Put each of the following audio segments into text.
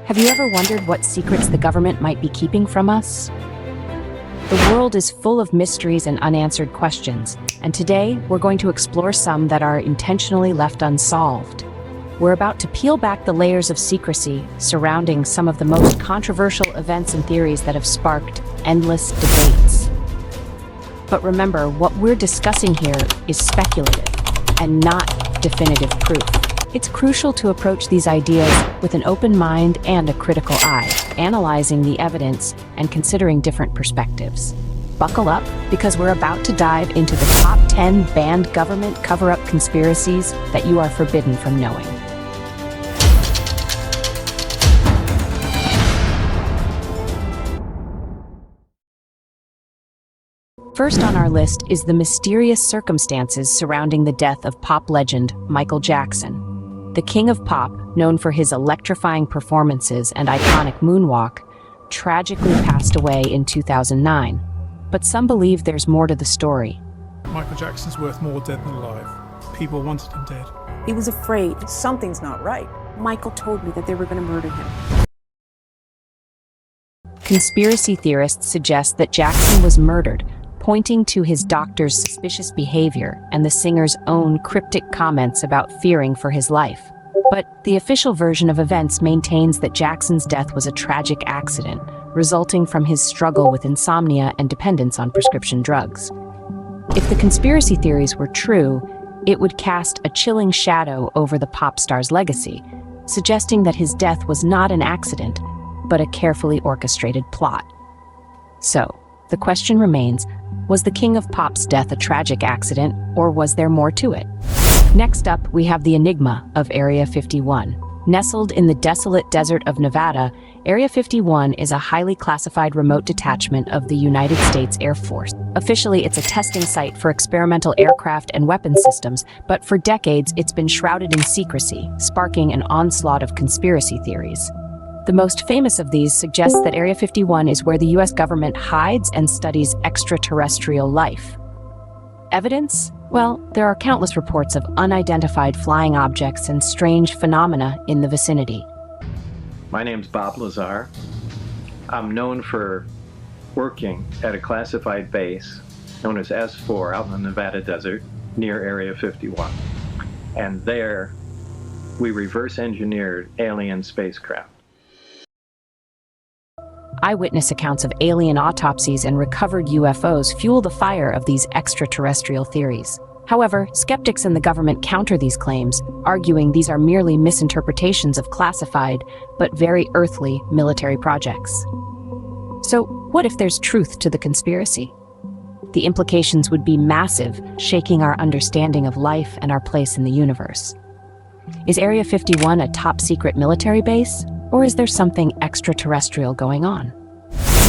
Have you ever wondered what secrets the government might be keeping from us? The world is full of mysteries and unanswered questions, and today we're going to explore some that are intentionally left unsolved. We're about to peel back the layers of secrecy surrounding some of the most controversial events and theories that have sparked endless debates. But remember, what we're discussing here is speculative and not definitive proof. It's crucial to approach these ideas with an open mind and a critical eye, analyzing the evidence and considering different perspectives. Buckle up, because we're about to dive into the top 10 banned government cover-up conspiracies that you are forbidden from knowing. First on our list is the mysterious circumstances surrounding the death of pop legend Michael Jackson. The king of pop, known for his electrifying performances and iconic moonwalk, tragically passed away in 2009. But some believe there's more to the story. Michael Jackson's worth more dead than alive. People wanted him dead. He was afraid something's not right. Michael told me that they were going to murder him. Conspiracy theorists suggest that Jackson was murdered, pointing to his doctor's suspicious behavior and the singer's own cryptic comments about fearing for his life. But the official version of events maintains that Jackson's death was a tragic accident, resulting from his struggle with insomnia and dependence on prescription drugs. If the conspiracy theories were true, it would cast a chilling shadow over the pop star's legacy, suggesting that his death was not an accident, but a carefully orchestrated plot. So, the question remains, was the king of pop's death a tragic accident, or was there more to it? Next up, we have the Enigma of Area 51. Nestled in the desolate desert of Nevada, Area 51 is a highly classified remote detachment of the United States Air Force. Officially, it's a testing site for experimental aircraft and weapons systems, but for decades it's been shrouded in secrecy, sparking an onslaught of conspiracy theories. The most famous of these suggests that Area 51 is where the US government hides and studies extraterrestrial life. Evidence? Well, there are countless reports of unidentified flying objects and strange phenomena in the vicinity. My name's Bob Lazar. I'm known for working at a classified base known as S4 out in the Nevada desert near Area 51. And there, we reverse engineered alien spacecraft. Eyewitness accounts of alien autopsies and recovered UFOs fuel the fire of these extraterrestrial theories. However, skeptics in the government counter these claims, arguing these are merely misinterpretations of classified, but very earthly military projects. So, what if there's truth to the conspiracy? The implications would be massive, shaking our understanding of life and our place in the universe. Is Area 51 a top-secret military base? Or is there something extraterrestrial going on?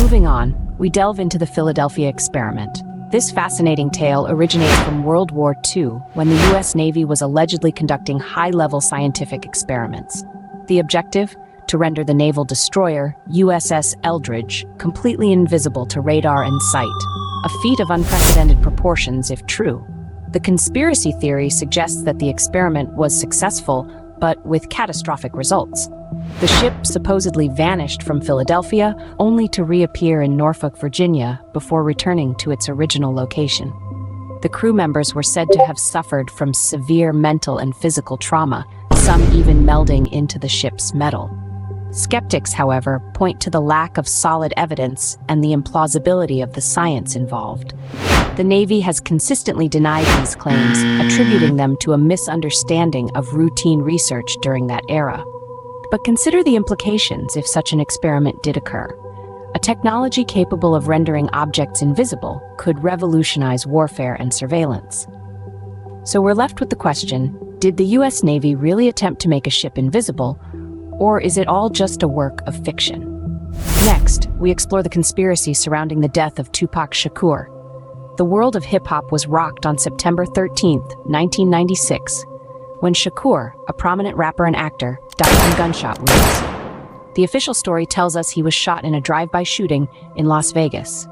Moving on, we delve into the Philadelphia experiment. This fascinating tale originates from World War II, when the US Navy was allegedly conducting high-level scientific experiments. The objective? To render the naval destroyer, USS Eldridge, completely invisible to radar and sight. A feat of unprecedented proportions, if true. The conspiracy theory suggests that the experiment was successful, but with catastrophic results. The ship supposedly vanished from Philadelphia, only to reappear in Norfolk, Virginia, before returning to its original location. The crew members were said to have suffered from severe mental and physical trauma, some even melding into the ship's metal. Skeptics, however, point to the lack of solid evidence and the implausibility of the science involved. The Navy has consistently denied these claims, attributing them to a misunderstanding of routine research during that era. But consider the implications if such an experiment did occur. A technology capable of rendering objects invisible could revolutionize warfare and surveillance. So we're left with the question, did the US Navy really attempt to make a ship invisible, or is it all just a work of fiction? Next, we explore the conspiracy surrounding the death of Tupac Shakur. The world of hip-hop was rocked on September 13, 1996, when Shakur, a prominent rapper and actor, died from gunshot wounds. The official story tells us he was shot in a drive-by shooting in Las Vegas.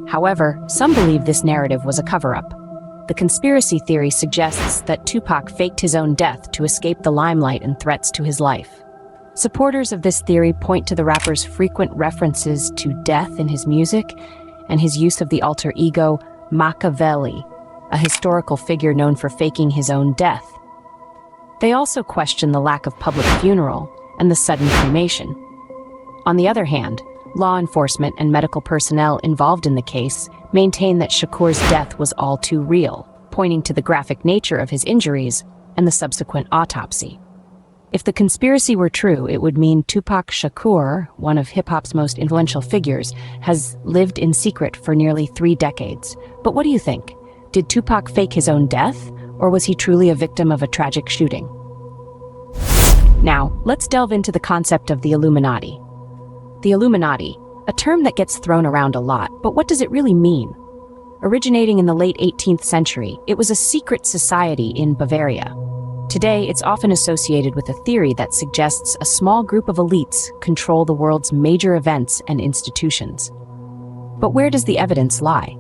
However, some believe this narrative was a cover-up. The conspiracy theory suggests that Tupac faked his own death to escape the limelight and threats to his life. Supporters of this theory point to the rapper's frequent references to death in his music and his use of the alter ego Machiavelli, a historical figure known for faking his own death. They also question the lack of public funeral and the sudden cremation. On the other hand, law enforcement and medical personnel involved in the case maintain that Shakur's death was all too real, pointing to the graphic nature of his injuries and the subsequent autopsy. If the conspiracy were true, it would mean Tupac Shakur, one of hip-hop's most influential figures, has lived in secret for nearly 3 decades. But what do you think? Did Tupac fake his own death, or was he truly a victim of a tragic shooting? Now, let's delve into the concept of the Illuminati. The Illuminati, a term that gets thrown around a lot, but what does it really mean? Originating in the late 18th century, it was a secret society in Bavaria. Today, it's often associated with a theory that suggests a small group of elites control the world's major events and institutions. But where does the evidence lie?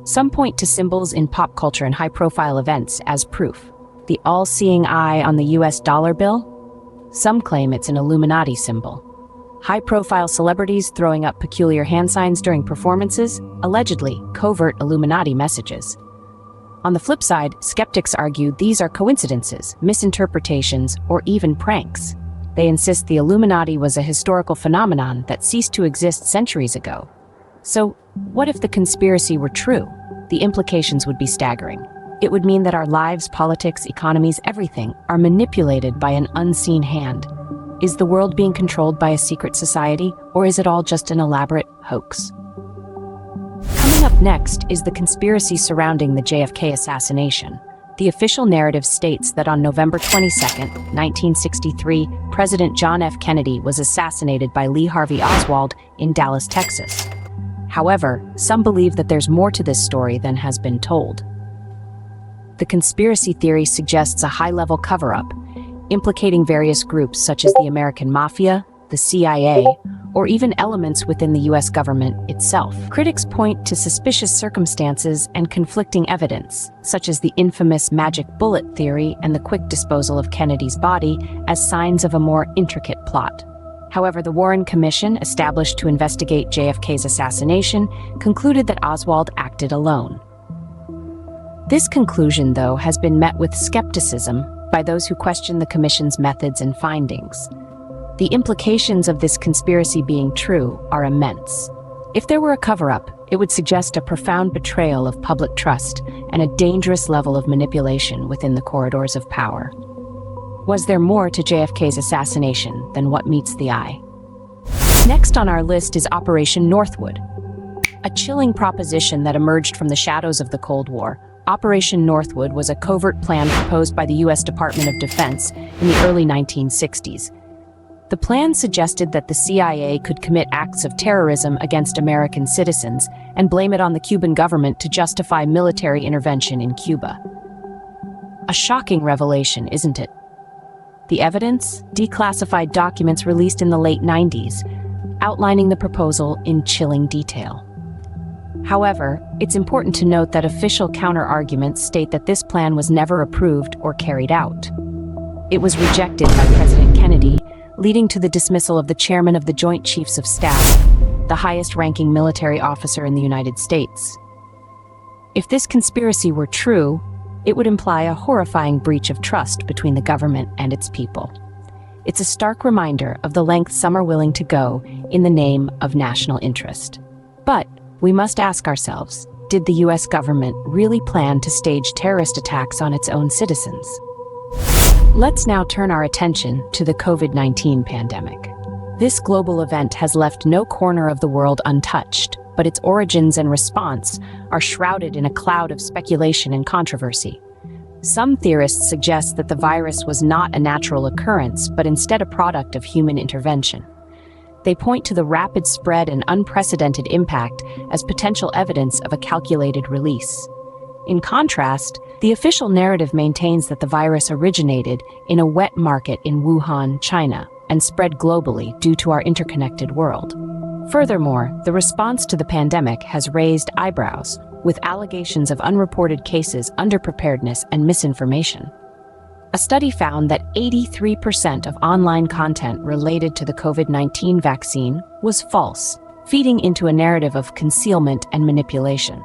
Some point to symbols in pop culture and high-profile events as proof. The all-seeing eye on the US dollar bill? Some claim it's an Illuminati symbol. High-profile celebrities throwing up peculiar hand signs during performances, allegedly covert Illuminati messages. On the flip side, skeptics argue these are coincidences, misinterpretations, or even pranks. They insist the Illuminati was a historical phenomenon that ceased to exist centuries ago. So, what if the conspiracy were true? The implications would be staggering. It would mean that our lives, politics, economies, everything are manipulated by an unseen hand. Is the world being controlled by a secret society, or is it all just an elaborate hoax? Coming up next is the conspiracy surrounding the JFK assassination. The official narrative states that on November 22, 1963, President John F. Kennedy was assassinated by Lee Harvey Oswald in Dallas, Texas. However, some believe that there's more to this story than has been told. The conspiracy theory suggests a high-level cover-up, implicating various groups such as the American Mafia, the CIA, or even elements within the US government itself. Critics point to suspicious circumstances and conflicting evidence, such as the infamous magic bullet theory and the quick disposal of Kennedy's body, as signs of a more intricate plot. However, the Warren Commission, established to investigate JFK's assassination, concluded that Oswald acted alone. This conclusion, though, has been met with skepticism by those who question the Commission's methods and findings. The implications of this conspiracy being true are immense. If there were a cover-up, it would suggest a profound betrayal of public trust and a dangerous level of manipulation within the corridors of power. Was there more to JFK's assassination than what meets the eye? Next on our list is Operation Northwood. A chilling proposition that emerged from the shadows of the Cold War, Operation Northwood was a covert plan proposed by the U.S. Department of Defense in the early 1960s. The plan suggested that the CIA could commit acts of terrorism against American citizens and blame it on the Cuban government to justify military intervention in Cuba. A shocking revelation, isn't it? The evidence? Declassified documents released in the late 90s, outlining the proposal in chilling detail. However, it's important to note that official counter-arguments state that this plan was never approved or carried out. It was rejected by President Kennedy, leading to the dismissal of the chairman of the Joint Chiefs of Staff, the highest-ranking military officer in the United States. If this conspiracy were true, it would imply a horrifying breach of trust between the government and its people. It's a stark reminder of the lengths some are willing to go in the name of national interest. But we must ask ourselves, did the US government really plan to stage terrorist attacks on its own citizens? Let's now turn our attention to the COVID-19 pandemic. This global event has left no corner of the world untouched, but its origins and response are shrouded in a cloud of speculation and controversy. Some theorists suggest that the virus was not a natural occurrence, but instead a product of human intervention. They point to the rapid spread and unprecedented impact as potential evidence of a calculated release. In contrast, the official narrative maintains that the virus originated in a wet market in Wuhan, China, and spread globally due to our interconnected world. Furthermore, the response to the pandemic has raised eyebrows, with allegations of unreported cases, underpreparedness, and misinformation. A study found that 83% of online content related to the COVID-19 vaccine was false, feeding into a narrative of concealment and manipulation.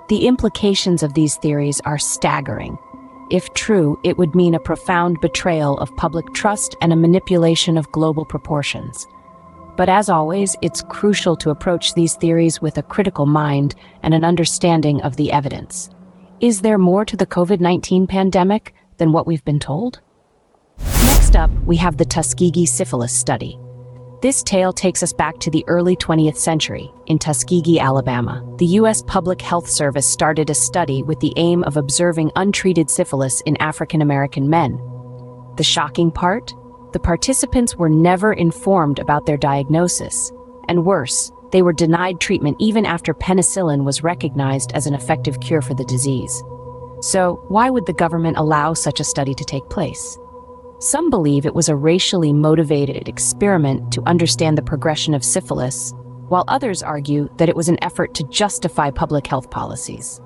The implications of these theories are staggering. If true, it would mean a profound betrayal of public trust and a manipulation of global proportions. But as always, it's crucial to approach these theories with a critical mind and an understanding of the evidence. Is there more to the COVID-19 pandemic than what we've been told? Next up, we have the Tuskegee syphilis study. This tale takes us back to the early 20th century. In Tuskegee, Alabama, the U.S. Public Health Service started a study with the aim of observing untreated syphilis in African American men. The shocking part? The participants were never informed about their diagnosis. And worse, they were denied treatment even after penicillin was recognized as an effective cure for the disease. So, why would the government allow such a study to take place? Some believe it was a racially motivated experiment to understand the progression of syphilis, while others argue that it was an effort to justify public health policies.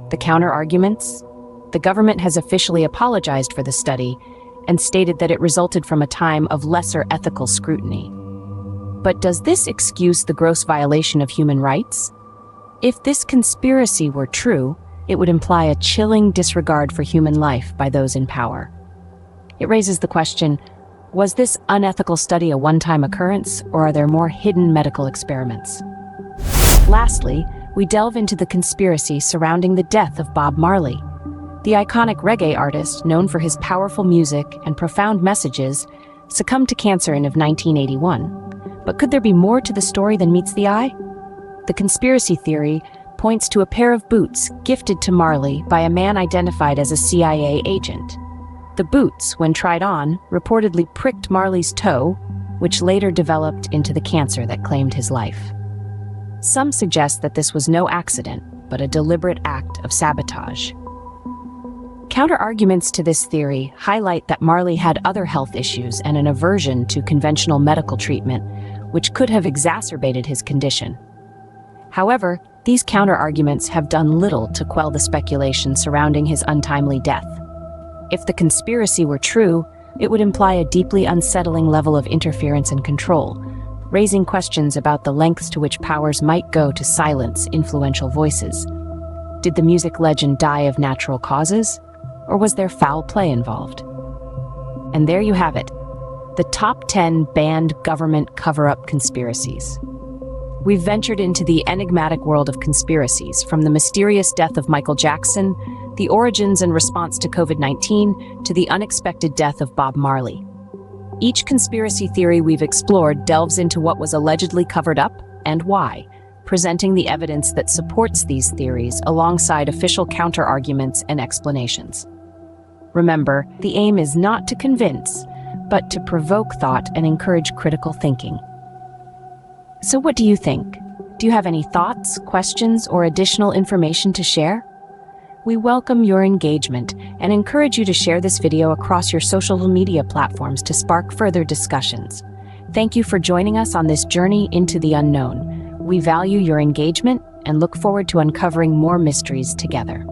The counter-arguments? The government has officially apologized for the study and stated that it resulted from a time of lesser ethical scrutiny. But does this excuse the gross violation of human rights? If this conspiracy were true, it would imply a chilling disregard for human life by those in power. It raises the question, was this unethical study a one-time occurrence, or are there more hidden medical experiments? Lastly, we delve into the conspiracy surrounding the death of Bob Marley. The iconic reggae artist, known for his powerful music and profound messages, succumbed to cancer in 1981. But could there be more to the story than meets the eye? The conspiracy theory points to a pair of boots gifted to Marley by a man identified as a CIA agent. The boots, when tried on, reportedly pricked Marley's toe, which later developed into the cancer that claimed his life. Some suggest that this was no accident, but a deliberate act of sabotage. Counter-arguments to this theory highlight that Marley had other health issues and an aversion to conventional medical treatment, which could have exacerbated his condition. However, these counter-arguments have done little to quell the speculation surrounding his untimely death. If the conspiracy were true, it would imply a deeply unsettling level of interference and control, raising questions about the lengths to which powers might go to silence influential voices. Did the music legend die of natural causes? Or was there foul play involved? And there you have it, the top 10 banned government cover-up conspiracies. We've ventured into the enigmatic world of conspiracies, from the mysterious death of Michael Jackson, the origins and response to COVID-19, to the unexpected death of Bob Marley. Each conspiracy theory we've explored delves into what was allegedly covered up and why, presenting the evidence that supports these theories alongside official counter-arguments and explanations. Remember, the aim is not to convince, but to provoke thought and encourage critical thinking. So what do you think? Do you have any thoughts, questions, or additional information to share? We welcome your engagement and encourage you to share this video across your social media platforms to spark further discussions. Thank you for joining us on this journey into the unknown. We value your engagement and look forward to uncovering more mysteries together.